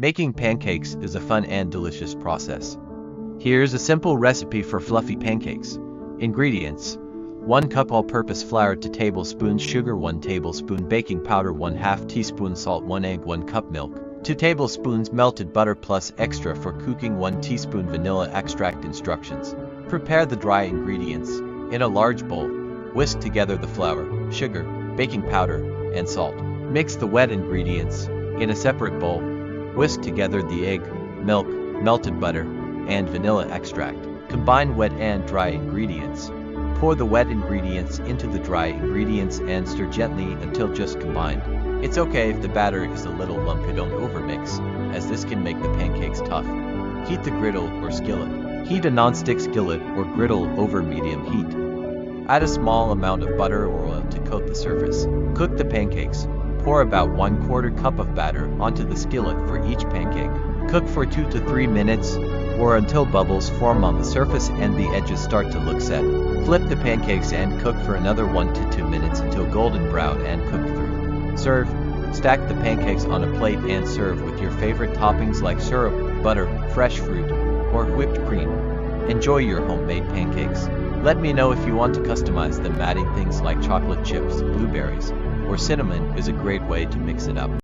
Making pancakes is a fun and delicious process. Here's a simple recipe for fluffy pancakes. Ingredients: 1 cup all-purpose flour, 2 tablespoons sugar, 1 tablespoon baking powder, 1/2 teaspoon salt, 1 egg, 1 cup milk, 2 tablespoons melted butter plus extra for cooking, 1 teaspoon vanilla extract. Instructions: prepare the dry ingredients. In a large bowl, whisk together the flour, sugar, baking powder, and salt. Mix the wet ingredients. In a separate bowl, whisk together the egg, milk, melted butter, and vanilla extract. Combine wet and dry ingredients. Pour the wet ingredients into the dry ingredients and stir gently until just combined. It's okay if the batter is a little lumpy, don't overmix, as this can make the pancakes tough. Heat the griddle or skillet. Heat a non-stick skillet or griddle over medium heat. Add a small amount of butter or oil to coat the surface. Cook the pancakes. Pour about 1/4 cup of batter onto the skillet for each pancake. Cook for 2 to 3 minutes, or until bubbles form on the surface and the edges start to look set. Flip the pancakes and cook for another 1 to 2 minutes until golden brown and cooked through. Serve. Stack the pancakes on a plate and serve with your favorite toppings like syrup, butter, fresh fruit, or whipped cream. Enjoy your homemade pancakes. Let me know if you want to customize them. Adding things like chocolate chips, blueberries, or cinnamon is a great way to mix it up.